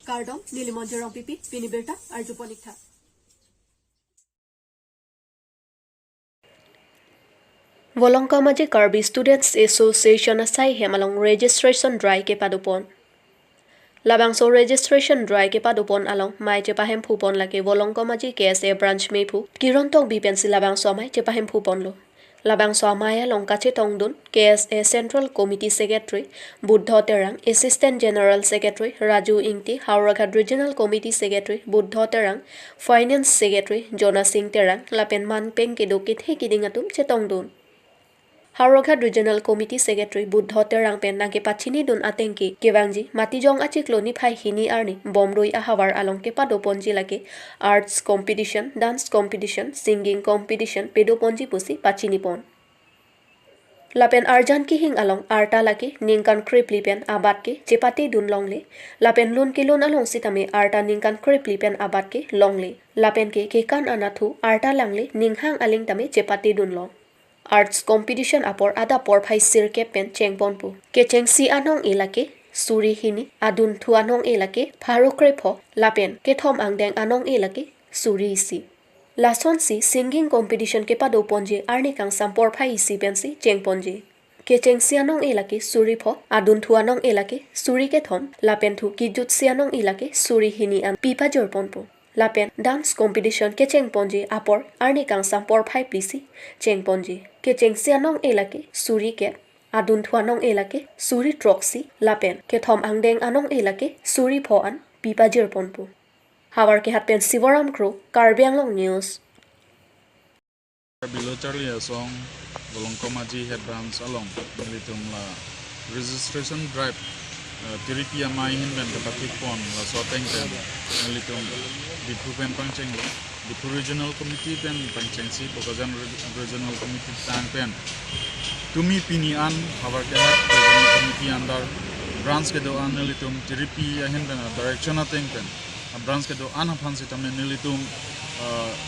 Kardong, Nilimonjerong Pipi, Pinibirta, Arjuponikta. Volongkamaji Karbi Students Association asai hemalong registration drive ke padupon. Labangso registration drive ke padupon along mai chepahem phupon lake Volongkamaji KSA branch mepu kirontong bipensi labangso mai chepahem phupon lo. Labangso amaya longkache tongdun KSA Central Committee Secretary Buddha Terang Assistant General Secretary Raju Ingti Hauraghat Regional Committee Secretary Buddha Terang Finance Secretary Jona Singh Terang lapen man peng kedokit he kidingatum chetongdun. Hauraghat Regional Committee Secretary Buddha Terang pen nage pachini dun atengki kewangji matijong achikloni phai hini arni bomroi ahawar along ke padoponji lake arts competition, dance competition, singing competition pedoponji pusi pachini pon. Lapen arjan ki hing along arta lake ningkan kripli pen abat ke chepati dun longle lapen lun ki lun along sitame arta ningkan kripli pen abat ke longle lapen ke kan anathu arta langle ninghang aling tame chepati dun long. Arts competition apor ada por phai sir ke pen chengpon pu ke chengsi anong ilake suri hini adun thu anong ilake pharokre pho lapen ke thom angdeng anong ilake suri si lason si singing competition ke pado ponje arni kang sampor phai si pen si chengponje ke chengsi anong ilake suri pho adun thu anong ilake suri ke thom lapen thu ki jut si anong ilake suri hini an pipa jorpon pu lapen dance competition ke chengponje apor arni kang sampor phai plisi chengponje ke chengsi anong elake suri ke adun thuanong elake suri troxy lapen ke thom angdeng anong elake suri pho an pipa jerpon pu hawar ke hatpen sivaram kro Karbi Anglong news Below Charlie song Volongkamaji head branch along militum la registration drive Tiripia main ben kepatik pon la soteng pen militum dipu pen pangcheng dipu regional committee pen pangcheng si pokajan regional committee tang pen tumi pinian habar kehat regional committee under branch ke do an militum Tiripia hen ben direction ateng pen branch ke do an hafan sitamen militum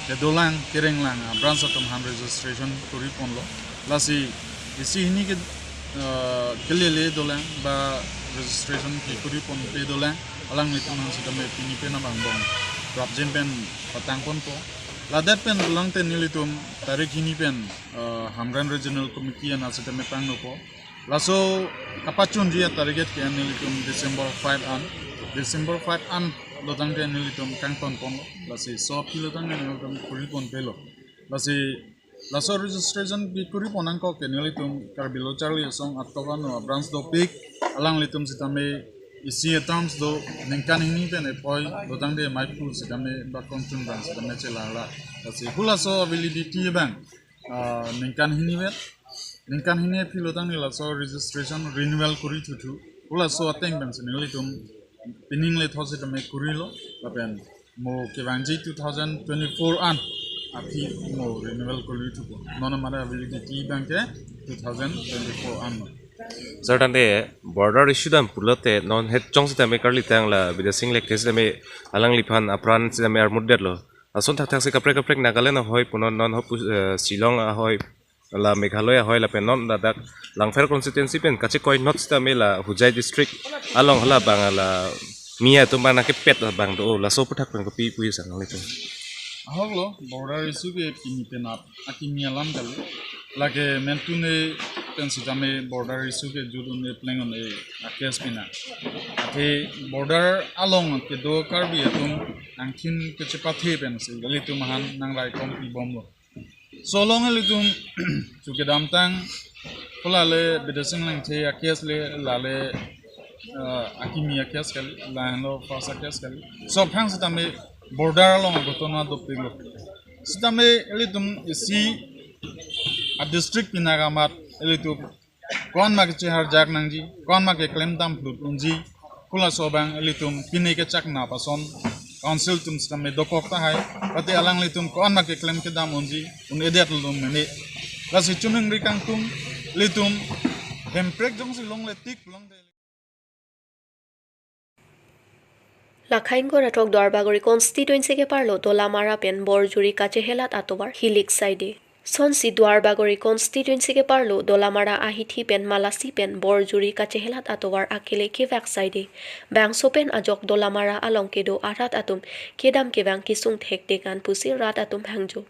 ke dolang kerenglang branch atom han registration kuri pon lo lasi isi hini ke kelele dolang ba registration ki kuri pon pe dolang alang litum han sitame pini pe na bangbong rapjen pen patang pon po ladat pen dolang ten nilitum tarik hini pen hamran regional committee an sitame pang no po laso kapachun dia target ke nilitum December 5 an lotang ten nilitum kang pon pon lasi so kilotang nilitum kuri pon pelo lasi laso registration ki kuri ponang ko ke nilitum Karbilo Charlie song atkokan no branch do pick alang litum sitame isi terms do ningkan hini pen epoi lotang de mai pu sitame ba kontun branch sitame chelala lasi hula so validity bang ningkan hini vet ningkan hini pilotang ni laso registration renewal kuri tutu hula so ateng bang nilitum pining le thosi tame kuri lo lapen mo kewangji 2024 an api mo renewal kuri tupo nona mara validity bank ke 2024 an Certain day border issue dan pulote non het chong sita me karli tang la bida sing lek tesi me alang lipan apran sita me armudet lo ason thak thak se kaprek Nagaland hoy punon non hop Shillong hoy la Meghalaya hoy la pen non dadak langfer constituency pen kache koi not sita me la Hujai district along hala bang la mia to bang ke pet bang do la so puthak pen ko pi pu sang le aholo border issue ke pini penap akimi alam kal lage mentune pensitame border issue ke judun e plangon e akes pina ate border along ke do Karbi atum angkin ke chepathe pensi galitum han nang lai kom pi bomlo so long litum chuke damtang kolale bedesing lang the akes le lale akimi akes kal lano fasa akes kal so phang sitame border along gotona do pilo sitame litum isi a district pinagamat elitu kon ma ke har jak nangji kon ma ke claim dam flut unji kula sobang elitum pini ke chak na pason council tum sitame dokok ta hai pati alang litum kon ma ke claim ke dam unji un edet lum ne lasi chunung rikang tum litum hem prek jong si long le tik long de Lakhain ko rathok darbagori constituency ke parlo tola mara pen borjuri kache helat atobar hilik side Son si Duarbagori constituency ke parlo dolamara ahithi pen malasi pen borjuri kachehelat atowar akile ke vakside bang sopen ajok dolamara along kedo arat atum kedam kebang kisung thekte kan pusi rat atum hangjo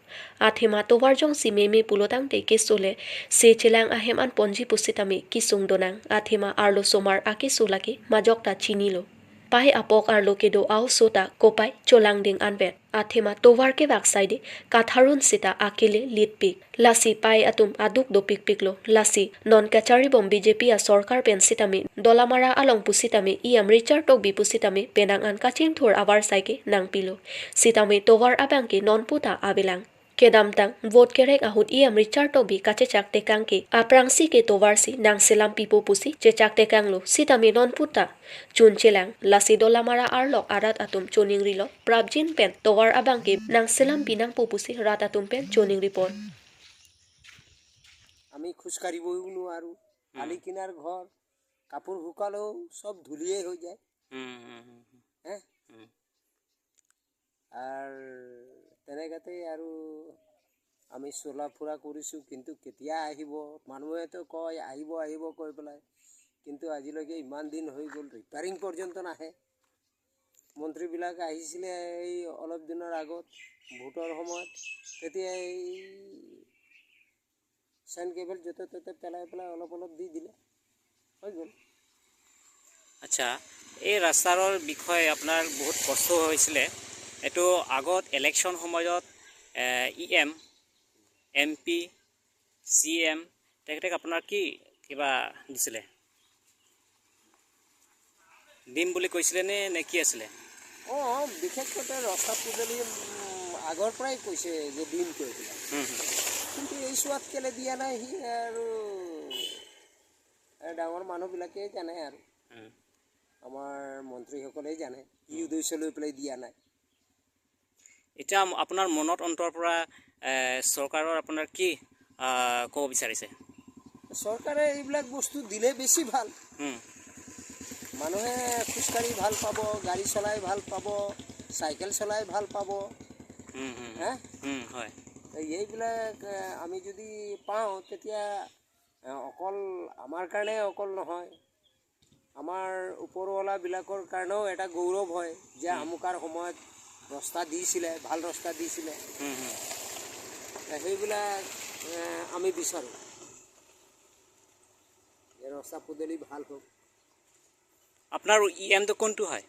athema towar jong si meme pulotang te kesole se chelang ahem an ponji pusitami kisung donang athema arlo somar akisulaki majokta chinilo pai apok arlo kedo au sota kopai cholang ding anbet athema towar ke vakside katharun sita akile litpik lasi pai atum aduk dopik piklo lasi non kachari bom BJP a sarkar pen sitami dolamara along pusitami iam Richard tok bi pusitami penang an kaching thor abar saike nang pilo sitami towar abangki non puta abilang kedam tang vote kerek ahut iam Richard tok bi kache chak tekang ki aprangsi ke towar si nang selam pipo pusi che chak tekang lo sitami non puta chun chelang lasi dolamara arlok arat atum choning rilo prabjin pen towar abangki nang selam pinang pupusi rat atum pen choning report আমি খোজকাঢ়িবও নোৱাৰোঁ আলি কিনাৰ ঘৰ কাপোৰ শুকালেও চব ধূলিয়ে হৈ যায় হে আৰু তেনেকাতে আৰু আমি চলা ফুৰা কৰিছোঁ কিন্তু কেতিয়া আহিব মানুহেতো কয় আহিব আহিব কৈ পেলাই কিন্তু আজিলৈকে ইমান দিন হৈ গ'ল ৰিপেয়াৰিং পৰ্যন্ত নাহে মন্ত্ৰীবিলাক আহিছিলে এই অলপ দিনৰ আগত ভোটৰ সময়ত তেতিয়া এই চেন কেবল য'তে ত'তে পেলাই পেলাই অলপ অলপ দি দিলে হৈ গ'ল আচ্ছা এই ৰাস্তাৰ বিষয়ে আপোনাৰ বহুত কষ্ট হৈছিলে এইটো আগত ইলেকশ্যন সময়ত EM MP CM তেখেতক আপোনাৰ কি কিবা দিছিলে দিম বুলি কৈছিলে নে কি আছিলে অঁ বিশেষকৈ ৰাস্তা পদূলি আগৰ পৰাই কৈছে যে দিম কৈ পেলাই কিন্তু এই চোৱাত কেলে দিয়া নাই সি আৰু ডাঙৰ মানুহবিলাকেই জানে আৰু আমাৰ মন্ত্ৰীসকলেই জানে কি উদ্দেশ্য লৈ পেলাই দিয়া নাই এতিয়া আপোনাৰ মনত অন্তৰ পৰা চৰকাৰৰ আপোনাৰ কি ক'ব বিচাৰিছে চৰকাৰে এইবিলাক বস্তু দিলে বেছি ভাল মানুহে খোজকাঢ়ি ভাল পাব গাড়ী চলাই ভাল পাব চাইকেল চলাই ভাল পাব হয় এইবিলাক আমি যদি পাওঁ তেতিয়া অকল আমাৰ কাৰণে অকল নহয় আমাৰ ওপৰৱালাবিলাকৰ কাৰণেও এটা গৌৰৱ হয় যে আমুকাৰ সময়ত ৰাস্তা দিছিলে ভাল ৰাস্তা দিছিলে সেইবিলাক আমি বিচাৰোঁ এই ৰাস্তা পদূলি ভাল হওক আপোনাৰ EMটো কোনটো হয়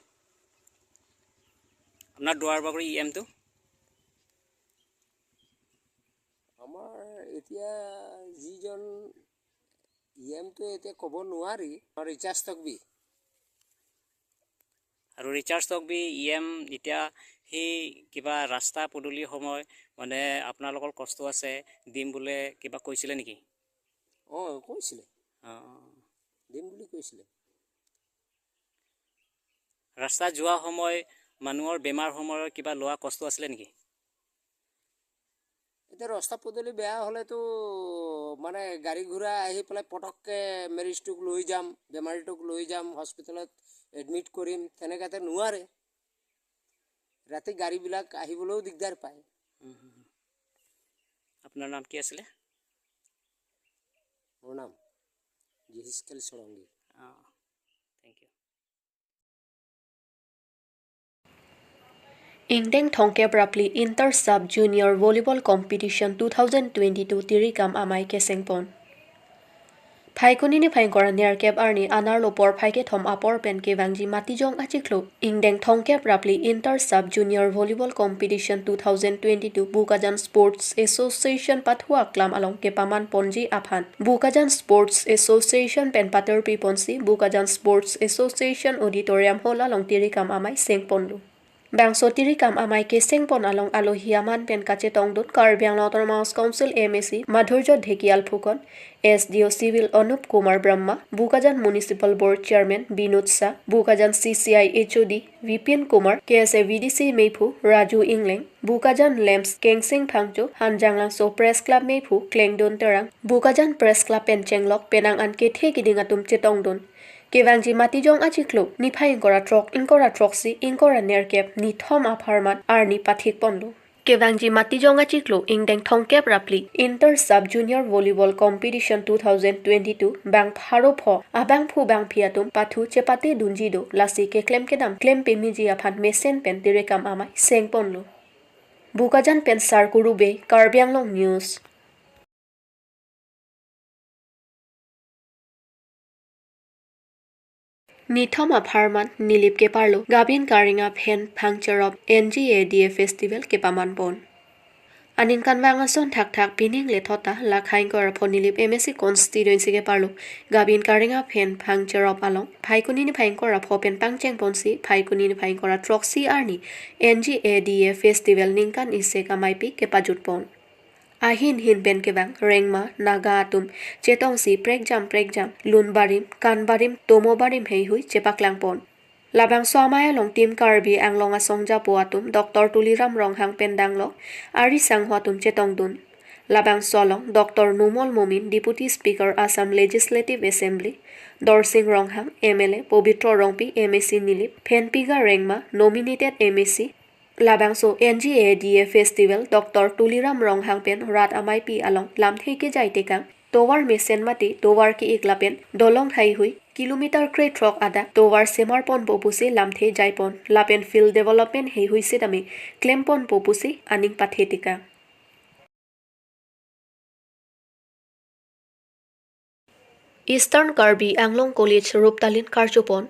আপোনাৰ দুৱাৰবাগৰ EMটো আমাৰ এতিয়া যিজন EMটো এতিয়া ক'ব নোৱাৰি ৰিচাৰ্জ তকবি আৰু ৰিচাৰ্জ তকবি EM এতিয়া সেই কিবা ৰাস্তা পদূলিৰ সময় মানে আপোনালোকৰ কষ্ট আছে দিম বোলে কিবা কৈছিলে নেকি অঁ কৈছিলে দিম বুলি কৈছিলে ৰাস্তা যোৱা সময় মানুহৰ বেমাৰ সময়ৰ কিবা লোৱা কষ্ট আছিলে নেকি এতিয়া ৰাস্তা পদূলি বেয়া হ'লেতো মানে গাড়ী ঘোঁৰা আহি পেলাই পটককৈ মেৰিজটোক লৈ যাম বেমাৰীটোক লৈ যাম হস্পিটেলত এডমিট কৰিম তেনেকুৱাতে নোৱাৰে ৰাতি গাড়ীবিলাক আহিবলৈও দিগদাৰ পায় আপোনাৰ নাম কি আছিলে মোৰ নাম Jehezkel Charongi thank you Ingdeng Thongke Prapli Inter Sub Junior Volleyball Competition 2022 Tirikam Amai Kesengpon. Phaikuni ni phaikora nerkep arni anar lopor phaike thom apor pen ke wangji matijong achiklo. Ingdeng Thongke Prapli Inter Sub Junior Volleyball Competition 2022 Bukajan Sports Association Pathua Klam along ke paman ponji aphan. Bukajan Sports Association pen pater pi ponsi Bukajan Sports Association Auditorium Hall along Tirikam Amai Sengponlu. Bangso Tirikam amai ke sengpon along alohiaman pen kache tongdut Karbi Anglong Autonomous Council MAC Madhurjo Dhekial Phukon SDO Civil Anup Kumar Brahma Bukajan Municipal Board Chairman Binod Shah Bukajan CCI HOD Vipin Kumar KSA VDC Meipu Raju Ingling Bukajan Lamps Kengsing Phangcho Hanjanglangso So Press Club Meipu Klengdon Terang Bukajan Press Club Penchenglok Penang an kethe kidingatum chetongdon Kevangji matijong achiklo ni phaing kora trok si ingkora nerkep ni thom apharman ar ni pathik ponlo Kevangji Matijonga Chiklo Ingdeng Thongkep Rapli Inter Sub Junior Volleyball Competition 2022 Bang Pharo Pho Abang Phu Bang Phiatum Pathu Chepate Dunjido Lasi Ke Klem Kedam Klem Pemiji Aphan Mesen Pen Direkam Amai Sengponlo Bukajan Pen Sarkuru Be Karbi Anglong News Nithoma Pharman Nilip ke Parlo Gabin Karinga Phen Puncture of NGADA Festival ke Paman Pon Anin kanwangason thak pining le thota lakhain kor phonilip MSC constituency ke Parlo Gabin Karinga Phen Puncture of Along Phaikuni ni phain kor phopen pangcheng ponsi Phaikuni ni phain kor troxy arni NGADA Festival ningkan ise kamaipi ke pajut pon Ahin hin ben kebang rengma naga atum chetong si prekjam lunbarim kanbarim tomobarim hei hui chepaklang pon Labang Swamaya long team Karbi Anglong asongja po atum Dr. Tuliram Ronghang Pendanglo Ari Sanghwa tum chetong dun Labang Solong Dr. Numol Momin Deputy Speaker Assam Legislative Assembly Dorsing Ronghang MLA Pobitro Rongpi MAC Nilip Phenpiga Rengma Nominated MAC Labangso NGADA Festival Dr. Tuliram Ronghang Pen Rat Amai Pi Along Lam Theke Jaitekang Towar Mesen Mati Towar Ki Iklapen Dolong Thai Hui Kilometer Crate Rock Ada Towar Semarpon Popuse Lamthe Jaipon Lapen Field Development Hei Hui Sidame Klempon Popuse Aning Pathetika Eastern Karbi Anglong College Ruptalin Karchopon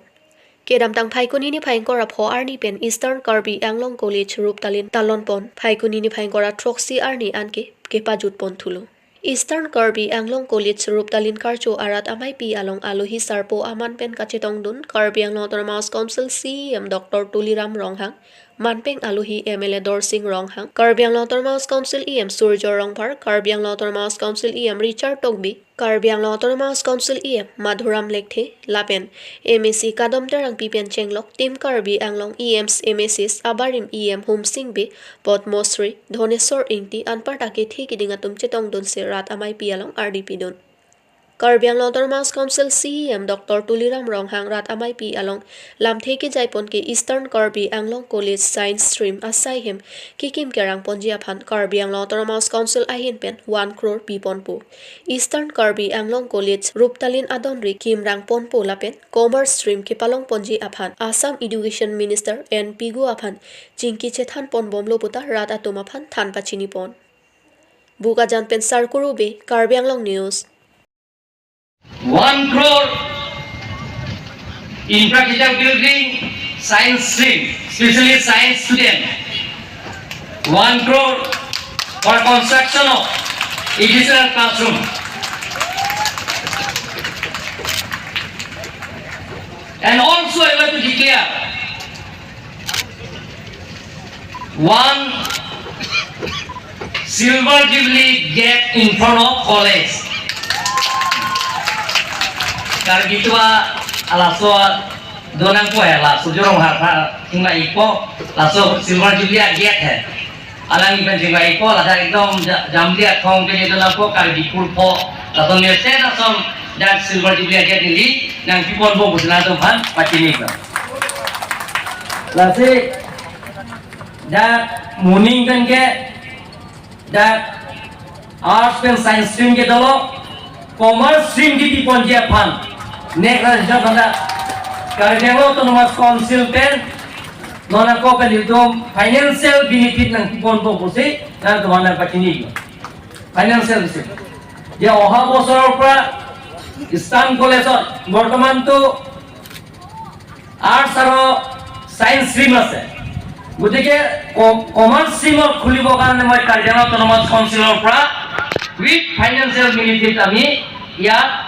Kedam tang Phaikuni ni phaingkora pho arni pen Eastern Karbi Anglong College Ruptalin Talonpon Phaikuni ni phaingkora Troxy arni anke kepajut pon thulo Eastern Karbi Anglong College Ruptalin Karcho arat amai pi along alohi sarpo aman pen kachetong dun Karbi Anglong Autonomous Council CM Dr. Tuliram Ronghang Manpeng alohi MLA Dorsing Ronghang Karbi Anglong Autonomous Council EM Surjo Rongpar Karbi Anglong Autonomous Council EM Richard Togbi Karbi Anglong Autonomous Council EM Madhuram Lekthe Lapen MAC Kadamterang Pipen Chenglok Team Karbi Anglong EMs MACs Abarim EM Humsing Be Potmosri Dhoneshwar Ingti Anpartake Thikidingatum Chetong Dun Se Rat Amai Pialong RDP Dun Karbi Anglong Autonomous Council CM Dr. Tuliram Ronghang Rat Amai Pi Along Lam Theke Jaipon ke Eastern Karbi Anglong College Science Stream Asai Hem Kikim Kerang Ponjia Phan Karbi Anglong Autonomous Council Ahin Pen 1 crore Pipon Po Eastern Karbi Anglong College Ruptalin Adonri Kim Rang Pon Po Lapen Commerce Stream Kipalong Ponji Aphan Assam Education Minister N Pigu Aphan Jingki Chethan Pon Bomlo Puta Rat Atum Aphan Than Pachini Pon Buka Jan Pen Sarkuru Be Karbi Anglong News 1 crore infrastructure building science stream, especially science student. 1 crore for construction of additional classroom. And also I want to declare 1 silver jubilee gate in front of college. Karena gitu alaso donang ko hai la sujurong ha singa ipo laso silver jubilee get hai alang ipan singa ipo la da ekdom jamdia thong ke donang ko karbi pulpo laso ne se na som da silver jubilee get ni nang pipon bo busna to ban patini ko la se da morning kan ke da arts and science stream ke dolo commerce stream ki pipon je fan Next result anda Karbi Anglong Autonomous Council pen nona ko pen itu financial benefit nang tipon po pusi nang tumana patini financial benefit ya oha bosor pra Islam college bortoman to arts aro science stream ase gotike commerce stream khulibo karone moi Karbi Anglong Autonomous Council pra with financial benefit ami ya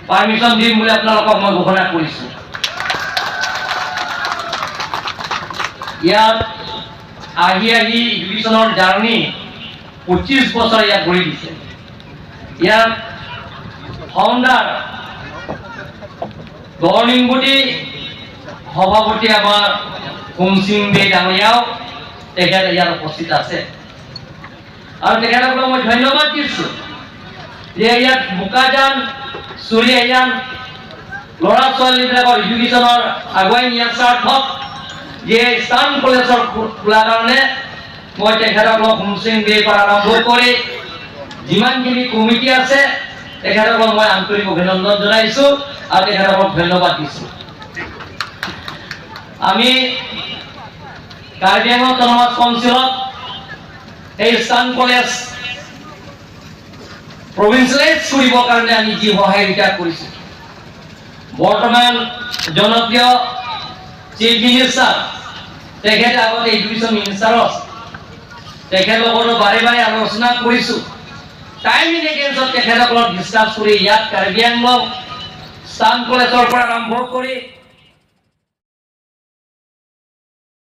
Permission di mulai apnalok মই ঘোষণা কৰিছো ইয়াত আহি ডিভিশনৰ journey 25 বছৰ ইয়াত ঘূৰি দিছে ইয়াত ফাউণ্ডাৰ গৰ্নিংগুটি সভাপতি আমাৰ কুমসিং বে ডাঙৰীয়াও তেখেত ইয়াত উপস্থিত আছে আৰু তেখেতক মই ধন্যবাদ দিছো যে ইয়াত বুকাজান Suryayan, Lora Soil Educational Aguay Yansar Hop, যে স্থান কলেজৰ খোলাৰ কাৰণে মই তেখেতসকলক হোমচিং ডে পৰা আৰম্ভ কৰি যিমানখিনি কমিটি আছে তেখেতসকলক মই আন্তৰিক অভিনন্দন জনাইছোঁ আৰু তেখেতসকলক ধন্যবাদ দিছোঁ। আমি কাৰ্বি আংলং অট'নমাছ কাউন্সিলত এই স্থান কলেজ প্ৰভিন্সিয়েলাইজ কৰিবৰ কাৰণে আমি যি সহায়িকা কৰিছোঁ, বৰ্তমান জনপ্ৰিয় চিফ মিনিষ্টাৰ তেখেতে আগতে এডুকেশ্যন মিনিষ্টাৰ আছে, তেখেতসকলৰ বাৰে বাৰে আলোচনা কৰিছোঁ। টাইম ইন এগেইনছত তেখেতসকলক ডিছকাছ কৰি ইয়াত কাৰ্বি আংলং স্থান কলেজৰ পৰা আৰম্ভ কৰি